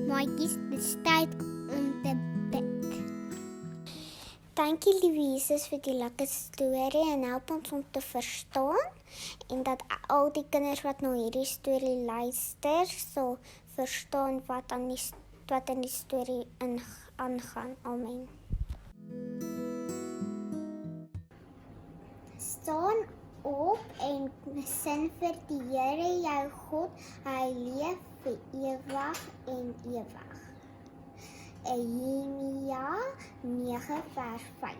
Maatjies, dit is tyd om te bid. Dankie Louise vir die lekker storie en help ons om te verstaan en dat al die kinders wat na hierdie storie luister, so verstaan wat in die storie aangaan. Amen. Staan op en sing vir die Here jou God, hy leef vir ewig en ewig. Jeremia 9 vers 5.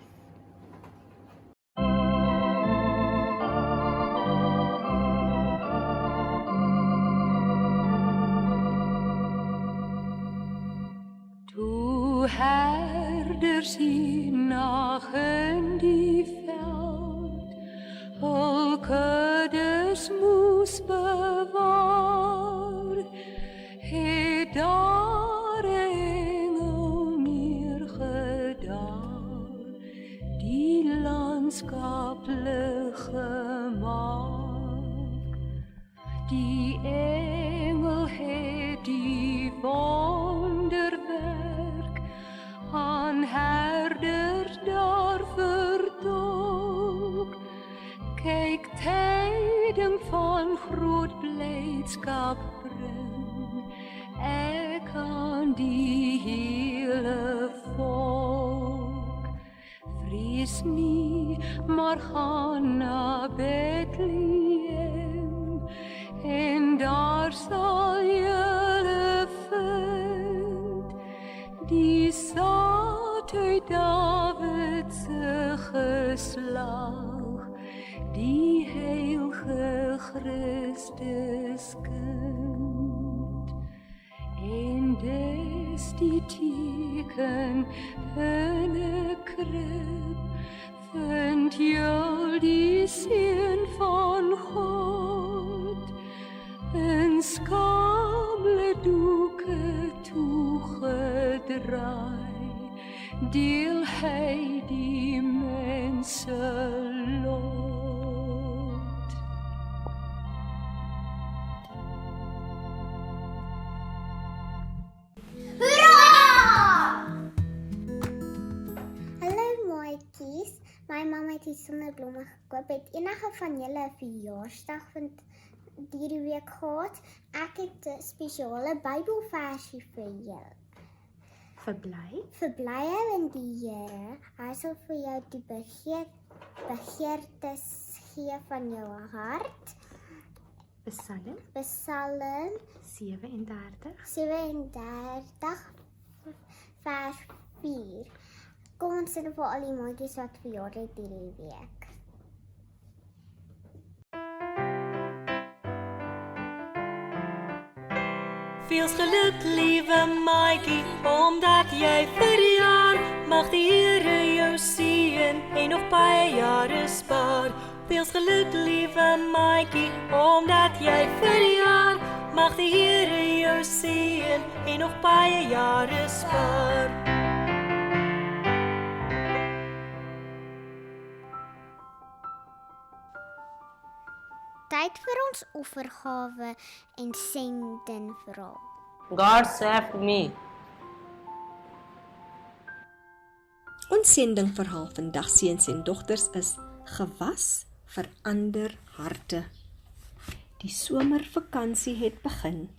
Toe herders hier nag in die veld, hul kuddes moes bewaar, het daar 'n engel neergedaal, die landskap lig gemaak. Die engel het die wonderwerk aan herders daar vertolk. Kyk, tyding van groot blydskap bring ek aan die hele volk. Vrees nie, maar gaan na Bethlehem, en daar sal julle vind die saad uit Dawid se geslag, die heilige Christus kind. En dis die teken in 'n krib, vind jy die seun van God, in skable doeke toegedraai, deel hy die mense lot. My mamma het die sonneblomme gekoop. Het enige van julle 'n verjaarsdag van hierdie week gehad? Ek het 'n spesiale Bybelversie vir julle. Verbly in die Here. Hy sal vir jou die begeertes gee van jou hart. Psalm Psalm 37 vers 4. Kom ons sing vir al die maatjies wat verjaar het hierdie week. Veel geluk, liewe maatjie, omdat jy verjaar. Mag die Here jou seën en nog baie jare spaar. Veel geluk, liewe maatjie, omdat jy verjaar. Mag die Here jou seën en nog baie jare spaar. Tyd vir ons offergawe en sendingverhaal. God save me. Ons sendingverhaal vandag, seuns en dogters, is gewas verander harte. Die somervakansie het begin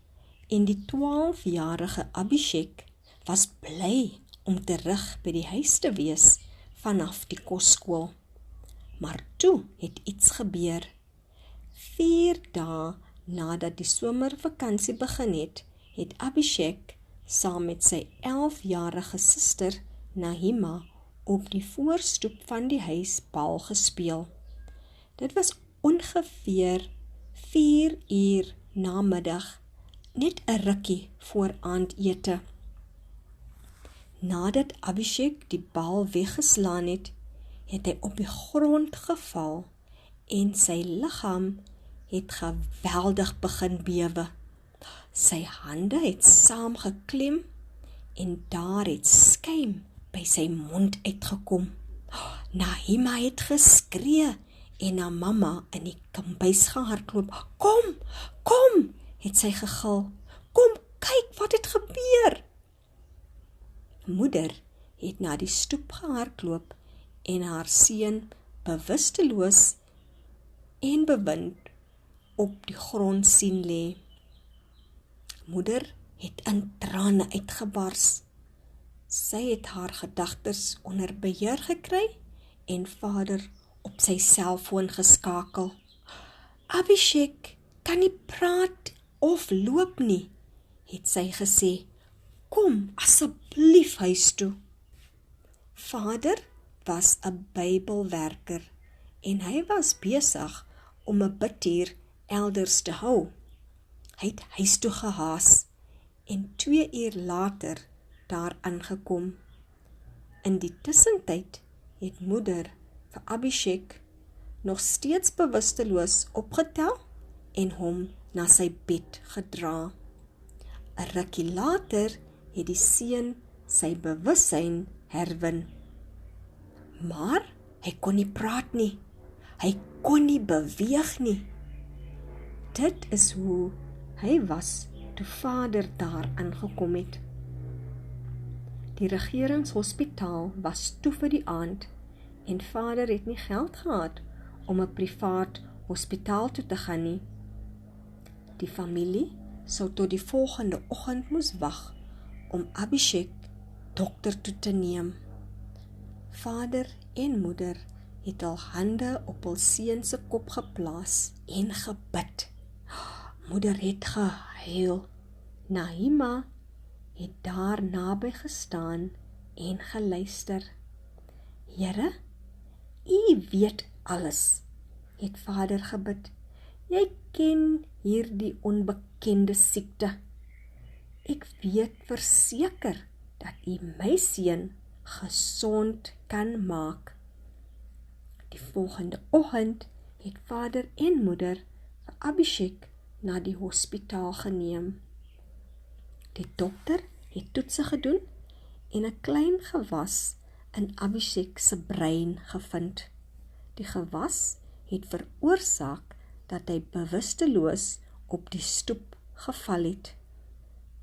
en die 12-jarige Abhishek was bly om terug by die huis te wees vanaf die kosskool. Maar toe het iets gebeur. 4 dae nadat die somervakansie begin het, het Abhishek saam met sy 11-jarige suster Nahima op die voorstoep van die huis bal gespeel. Dit was ongeveer 4 uur namiddag, net 'n rukkie voor aandete. Nadat Abhishek die bal weggeslaan het, het hy op die grond geval en sy liggaam het geweldig begin bewe. Sy hande het saamgeklem en daar het skuim by sy mond uitgekom. Nahima het geskree en haar mamma in die kombuis gehardloop. Kom, het sy gegil. Kom, kyk wat het gebeur. moeder het na die stoep gehardloop en haar seun bewusteloos en bewind op die grond sien lê. Moeder het in trane uitgebars. Sy het haar gedagtes onder beheer gekry en vader op sy selfoon geskakel. Abhishek kan nie praat of loop nie, het sy gesê. Kom asseblief huis toe. Vader was 'n Bybelwerker en hy was besig om 'n bidtuur elders te hou. Hy het huis toe gehaas en 2 uur later daar aangekom. In die tussentyd het moeder vir Abhishek nog steeds bewusteloos opgetel en hom na sy bed gedra. 'n rukkie later het die seun sy bewussyn herwin. Maar hy kon nie praat nie. Hy kon nie beweeg nie. Dit is hoe hy was toe vader daar aangekom het. Die regeringshospitaal was toe vir die aand en vader het nie geld gehad om 'n privaat hospitaal toe te gaan nie. Die familie sou tot die volgende oggend moes wag om Abhishek dokter toe te neem. Vader en moeder het al hande op hul seun se kop geplaas en gebid. Moeder het gehuil. Nahima het daar naby gestaan en geluister. Here, U weet alles, het vader gebid. Jy ken hierdie onbekende siekte. Ek weet verseker dat U my seun gesond kan maak. Die volgende oggend het vader en moeder vir Abhishek na die hospitaal geneem. Die dokter het toetse gedoen en 'n klein gewas in Abhishek se brein gevind. Die gewas het veroorsaak dat hy bewusteloos op die stoep geval het.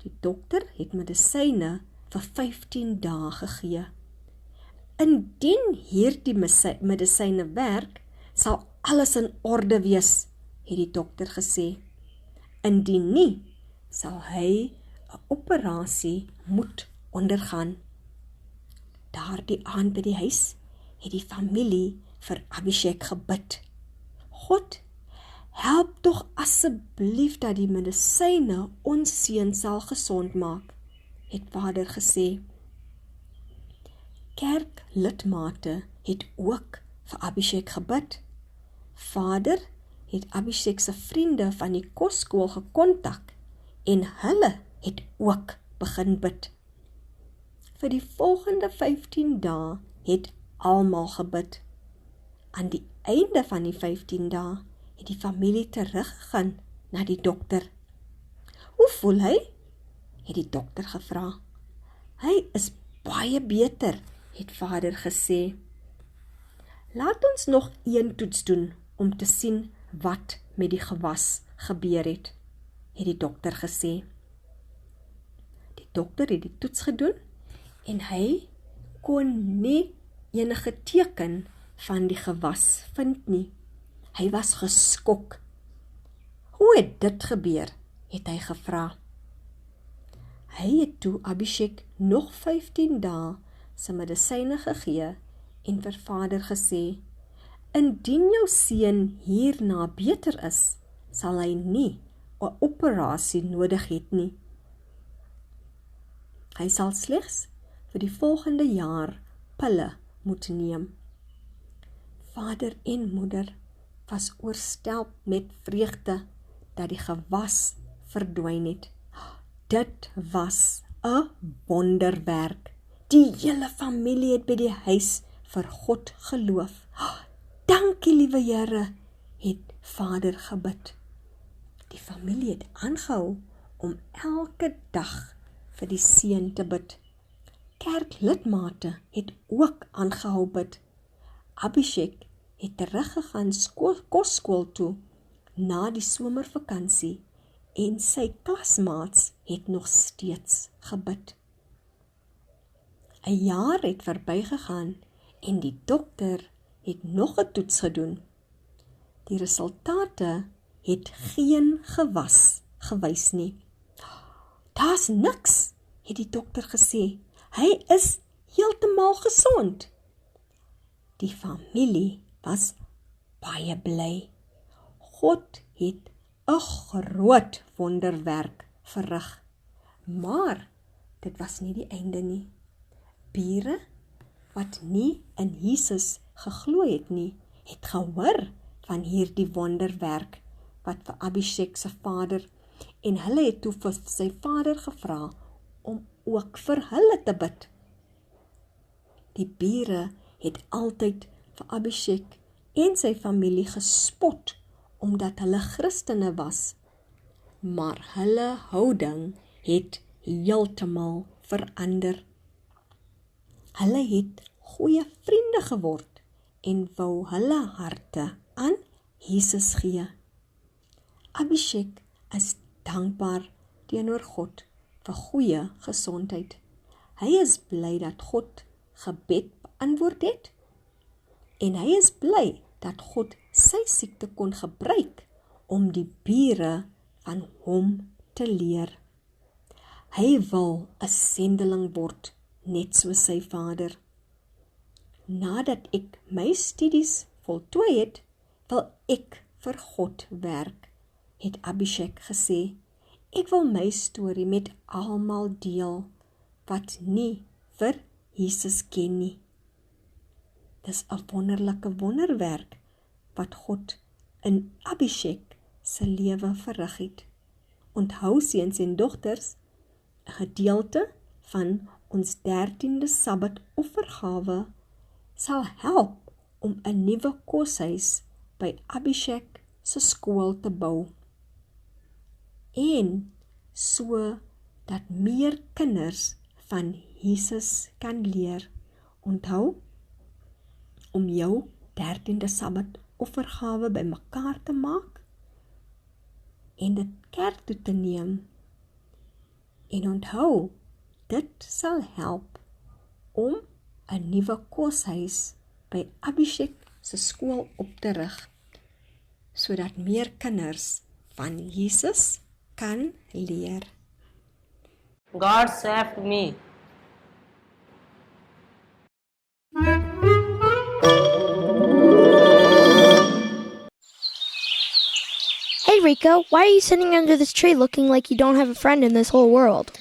Die dokter het medisyne vir 15 dae gegee. Indien hierdie medisyne werk, sal alles in orde wees, het die dokter gesê. Indien nie, sal hy 'n operasie moet ondergaan. Daardie aand by die huis het die familie vir Abhishek gebid. God, help tog asseblief dat die medisyne ons seun sal gesond maak, het vader gesê. Kerklidmate het ook vir Abhishek gebid. Vader het Abhishek se vriende van die kosskool gekontak en hulle het ook begin bid. Vir die volgende 15 dae het almal gebid. Aan die einde van die 15 dae het die familie teruggegaan na die dokter. Hoe voel hy? Het die dokter gevra. Hy is baie beter, het vader gesê. Laat ons nog een toets doen om te sien wat met die gewas gebeur het die dokter gesê. Die dokter het die toets gedoen en hy kon nie enige teken van die gewas vind nie. Hy was geskok. Hoe het dit gebeur? Het hy gevra. Hy het toe Abhishek nog 15 dae sy medisyne gegee en vir vader gesê, indien jou seun hierna beter is, sal hy nie 'n operasie nodig het nie. Hy sal slegs vir die volgende jaar pille moet neem. Vader en moeder was oorstelp met vreugde dat die gewas verdwyn het. Dit was 'n wonderwerk. Die hele familie het by die huis vir God geloof. Dankie, liewe Here, het vader gebid. Die familie het aangehou om elke dag vir die seun te bid. Kerklidmate het ook aangehou bid. Abhishek het teruggegaan kosskool toe na die somervakansie en sy klasmaats het nog steeds gebid. 'n jaar het verbygegaan en die dokter het nog 'n toets gedoen. Die resultate het geen gewys nie. "Daar's niks," het die dokter gesê. "Hy is heeltemal gesond." Die familie was baie bly. God het 'n groot wonderwerk verrig. Maar dit was nie die einde nie. Bure wat nie in Jesus geglo het nie, het gehoor van hierdie wonderwerk wat vir Abhishek se vader, en hulle het toe vir sy vader gevra om ook vir hulle te bid. Die bure het altyd vir Abhishek en sy familie gespot omdat hulle Christene was, maar hulle houding het heeltemal verander. Hulle het goeie vriende geword en wou hulle harte aan Jesus gee. Abhishek is dankbaar teenoor God vir goeie gesondheid. Hy is bly dat God gebed beantwoord het en hy is bly dat God sy siekte kon gebruik om die bure van hom te leer. Hy wil 'n sendeling word, net soos sy vader. Nadat ek my studies voltooi het, wil ek vir God werk, het Abhishek gesê. Ek wil my storie met almal deel wat nie vir Jesus ken nie. Dis 'n wonderlike wonderwerk wat God in Abhishek se lewe verrig het. Onthou seuns en dogters, 'n gedeelte van ons 13de Sabbat offergawe sal help om 'n nuwe koshuis by Abhishek se skool te bou. En so dat meer kinders van Jesus kan leer. Onthou om jou 13de Sabbat offergawe bymekaar te maak en dit kerk toe te neem. En onthou, dit sal help om 'n nuwe koshuis by Abhishek se skool op te rig, sodat meer kinders van Jesus kan leer. God saved me. Hey Rico, why are you sitting under this tree looking like you don't have a friend in this whole world?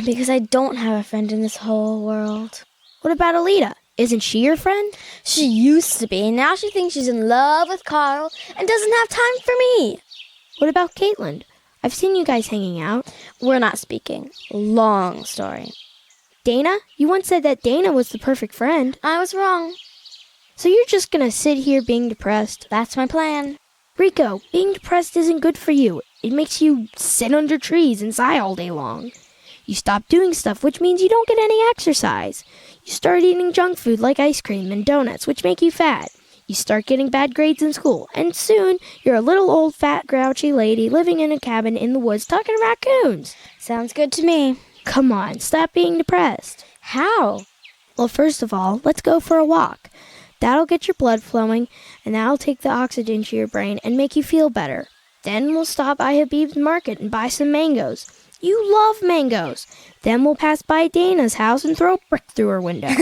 Because I don't have a friend in this whole world. What about Alita? Isn't she your friend? She used to be, and now she thinks she's in love with Carl and doesn't have time for me. What about Caitlin? I've seen you guys hanging out. We're not speaking. Long story. Dana? You once said that Dana was the perfect friend. I was wrong. So you're just gonna sit here being depressed? That's my plan. Rico, being depressed isn't good for you. It makes you sit under trees and sigh all day long. You stop doing stuff, which means you don't get any exercise. You start eating junk food like ice cream and donuts, which make you fat. You start getting bad grades in school, and soon you're a little old fat grouchy lady living in a cabin in the woods talking to raccoons. Sounds good to me. Come on, stop being depressed. How? Well, first of all, let's go for a walk. That'll get your blood flowing, and that'll take the oxygen to your brain and make you feel better. Then we'll stop by Habib's market and buy some mangoes. You love mangoes. Then we'll pass by Dana's house and throw a brick through her window.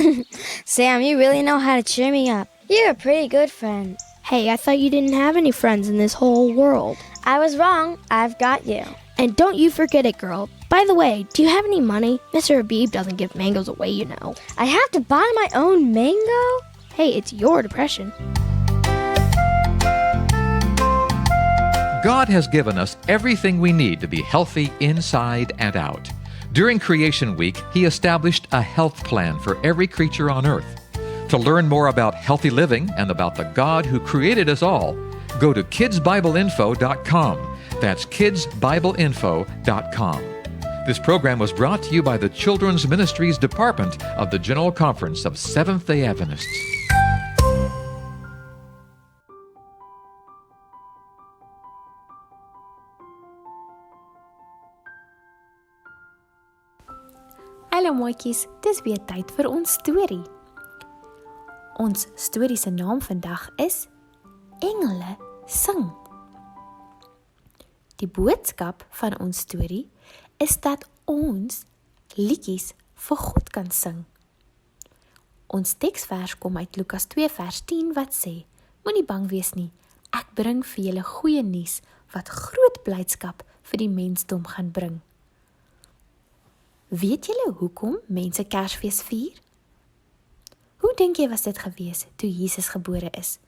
Sam, you really know how to cheer me up. You're a pretty good friend. Hey, I thought you didn't have any friends in this whole world. I was wrong. I've got you. And don't you forget it, girl. By the way, do you have any money? Mr. Habib doesn't give mangoes away, you know. I have to buy my own mango? Hey, it's your depression. God has given us everything we need to be healthy inside and out. During Creation Week, He established a health plan for every creature on earth. To learn more about healthy living and about the God who created us all, go to kidsbibleinfo.com. That's kidsbibleinfo.com. This program was brought to you by the Children's Ministries Department of the General Conference of Seventh-day Adventists. Hallo maatjies, dis weer tyd vir ons storie. Ons storie se naam vandag is Engele sing. Die boodskap van ons storie is dat ons liedjies vir God kan sing. Ons teksvers kom uit Lukas 2 vers 10 wat sê: Moenie bang wees nie, ek bring vir julle goeie nuus wat groot blydskap vir die mensdom gaan bring. Weet julle hoekom mense Kersfees vier? Hoe dink jy was dit gewees toe Jesus gebore is?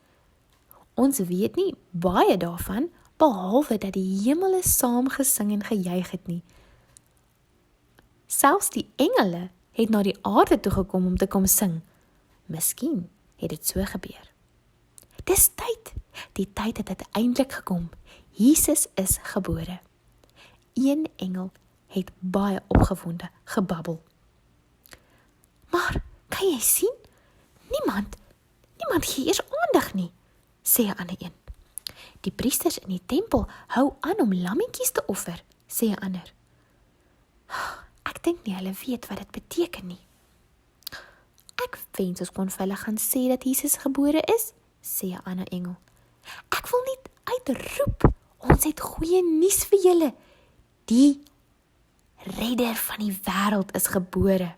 Ons weet nie baie daarvan, behalwe dat die hemele saam gesing en gejuig het nie. Selfs die engele het na die aarde toe gekom om te kom sing. Miskien het dit so gebeur. Dis tyd, die tyd het uiteindelik gekom. Jesus is gebore. Een engel het baie opgewonde gebabbel. Maar, kan jy sien? Niemand gee eers aandag nie, sê 'n ander een. Die priesters in die tempel hou aan om lammetjies te offer, sê 'n ander. Ek dink nie hulle weet wat dit beteken nie. Ek wens ons kon vir hulle gaan sê dat Jesus gebore is, sê 'n ander engel. Ek wil net uitroep, ons het goeie nuus vir julle. Die redder van die wêreld is gebore.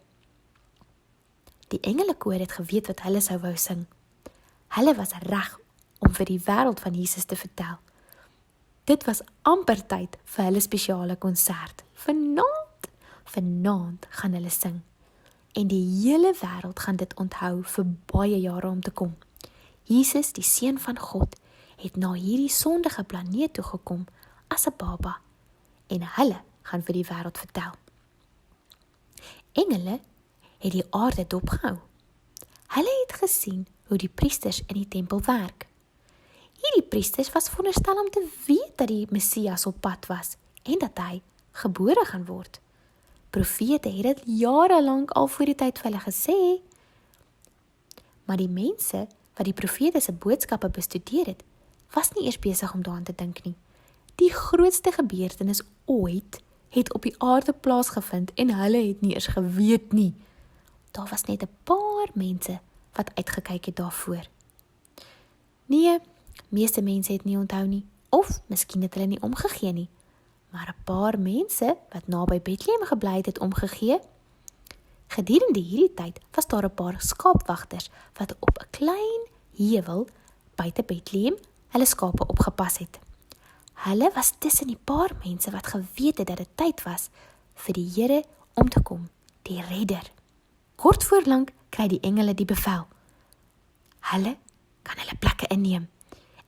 Die engelekoor het geweet wat hulle sou wou sing. Hulle was reg om vir die wêreld van Jesus te vertel. Dit was amper tyd vir hulle spesiale konsert. Vanaand gaan hulle sing. En die hele wêreld gaan dit onthou vir baie jare om te kom. Jesus, die seun van God, het na hierdie sondige planeet toe gekom as 'n baba. En hulle gaan vir die wêreld vertel. Engele het die aarde dopgehou. Hulle het gesien hoe die priesters in die tempel werk. Hierdie priesters was veronderstel om te weet dat die Messias op pad was en dat hy gebore gaan word. Profete het dit jare lank al voor die tyd vir hulle gesê. Maar die mense wat die profete se boodskappe bestudeer het, was nie eers besig om daaraan te dink nie. Die grootste gebeurtenis ooit het op die aarde plaasgevind en hulle het nie eers geweet nie. Daar was net 'n paar mense wat uitgekyk het daarvoor. Nee, meeste mense het nie onthou nie, of miskien het hulle nie omgegee nie. Maar 'n paar mense wat naby Bethlehem gebly het omgegee. Gedurende hierdie tyd was daar 'n paar skaapwagters wat op 'n klein heuwel buite Bethlehem hulle skape opgepas het. Hulle was tussen die paar mense wat geweet het dat dit tyd was vir die Here om te kom, die redder. Kort voorlank kry die engele die bevel. Hulle kan hulle plekke inneem.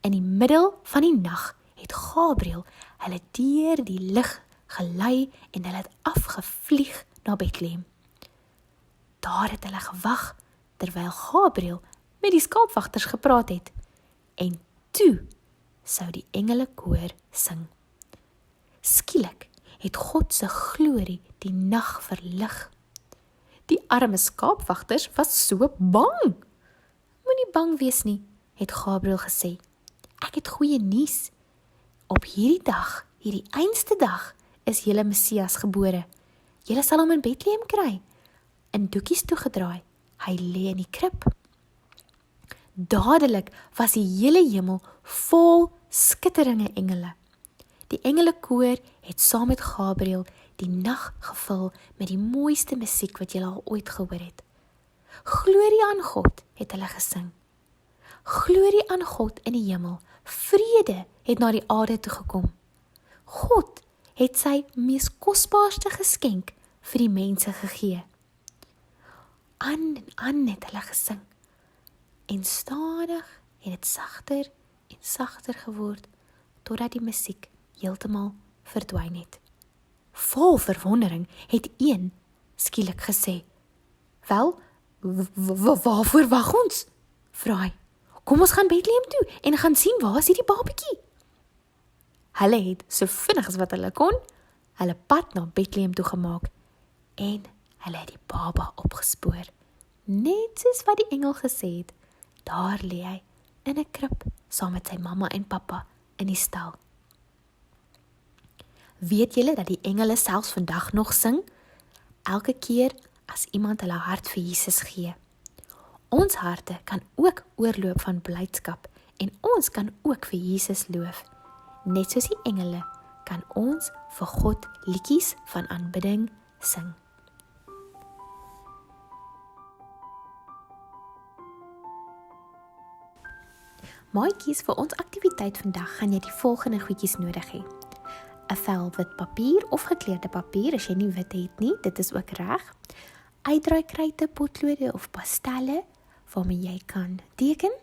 In die middel van die nag het Gabriël hulle deur die lug gelei en hulle het afgevlieg na Bethlehem. Daar het hulle gewag terwyl Gabriël met die skaapwagters gepraat het. En toe sou die engelekoor sing. Skielik het God se glorie die nag verlig. Die arme skaapwagters was so bang. Moenie bang wees nie, het Gabriël gesê. Ek het goeie nuus. Op hierdie dag, hierdie einste dag, is julle Messias gebore. Julle sal hom in Bethlehem kry, in doekies toegedraai. Hy lê in die krib. Dadelik was die hele hemel vol skitterende engele. Die engelekoor het saam met Gabriël die nag gevul met die mooiste musiek wat julle al ooit gehoor het. Glorie aan God, het hulle gesing. Glorie aan God in die hemel. Vrede het na die aarde toe gekom. God het sy mees kosbaarste geskenk vir die mense gegee. Aan en aan het hulle gesing. En stadig het dit sagter en sagter geword, totdat die musiek heeltemal verdwyn het. Vol verwondering het een skielik gesê, "Wel, waarvoor wag ons?" vra hy. "Kom ons gaan Bethlehem toe en gaan sien waar is hierdie babatjie." Hulle het so vinnig as wat hulle kon, hulle pad na Bethlehem toe gemaak en hulle het die baba opgespoor. Net soos wat die engel gesê het, daar lê hy in 'n krib saam met sy mamma en pappa in die stal. Weet julle dat die engele selfs vandag nog sing? Elke keer as iemand hulle hart vir Jesus gee. Ons harte kan ook oorloop van blydskap en ons kan ook vir Jesus loof. Net soos die engele kan ons vir God liedjies van aanbidding sing. Maatjies, vir ons aktiwiteit vandag gaan jy die volgende goedjies nodig hê. 'n Vel wit papier of gekleurde papier as jy nie wit het nie, dit is ook reg. Uitdraaikruite, potlode of pastelle waarmee jy kan teken.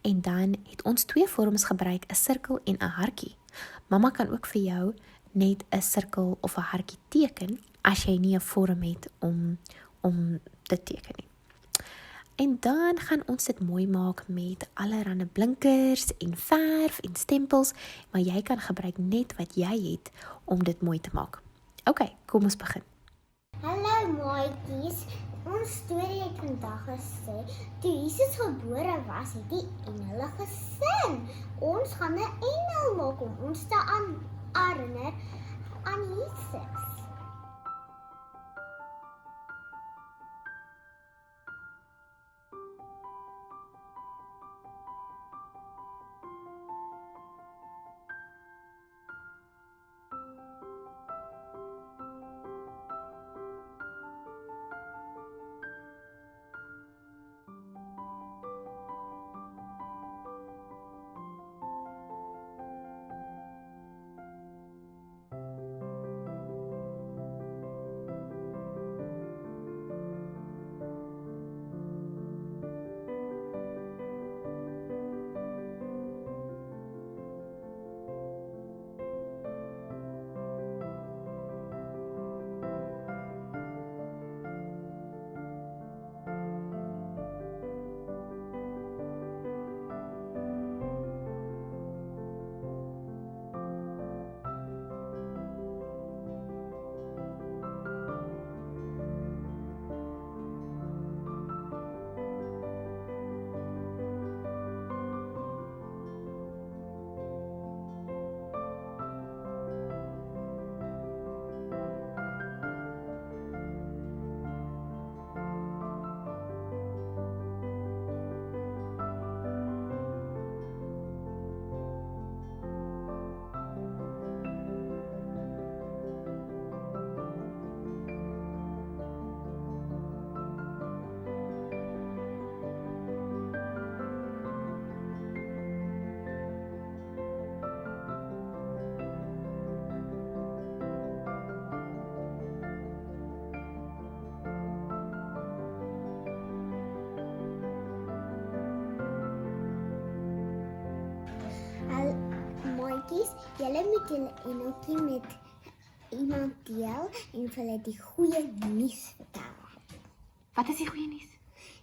En dan het ons 2 vorms gebruik, 'n sirkel en 'n hartjie. Mamma kan ook vir jou net 'n sirkel of 'n hartjie teken as jy nie 'n vorm het om te teken nie. En dan gaan ons dit mooi maak met allerlei blinkers en verf en stempels, maar jy kan gebruik net wat jy het om dit mooi te maak. OK, kom ons begin. Hallo maatjies, ons storie het vandag gesê, toe Jesus gebore was, het die engele gesing. Ons gaan 'n engel maak om ons te herinner aan Jesus. Julle moet julle engeltjie met iemand deel en vir hulle die goeie nuus vertel. Wat is die goeie nuus?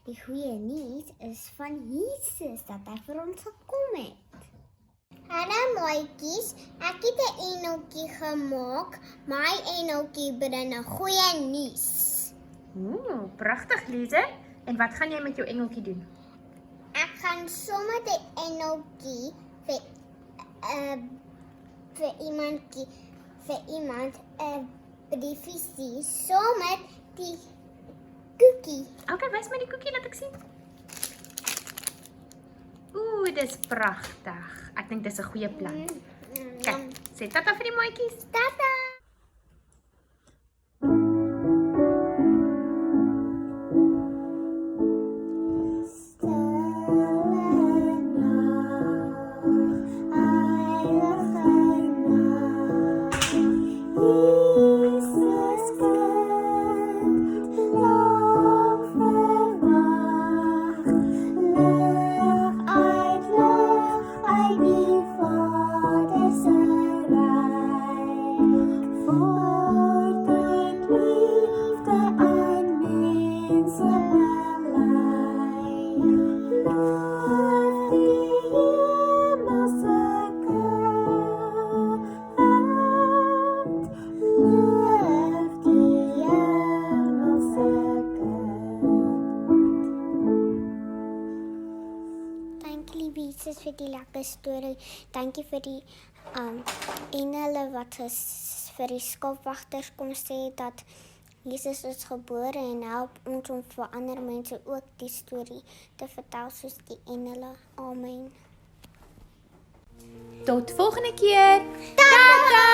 Die goeie nuus is van Jesus dat hy vir ons gekom het. Hallo maatjies, ek het 'n engeltjie gemaak. My engeltkie bring 'n goeie nuus. Pragtig, Lize. En wat gaan jy met jou engeltjie doen? Ek gaan sommer die engeltjie vir iemand 'n briefie stuur saam met die koekie. OK, wys my die koekie, laat ek sien. Dis pragtig. Ek dink dis 'n goeie plan. Kyk, sê tata vir die maatjies. Tata! Jesus vir die lekker storie. Dankie vir die engele wat vir die skopwagters kom sê dat Jesus is gebore en help ons om vir ander mense ook die storie te vertel soos die engele. Amen. Tot volgende keer. Tada!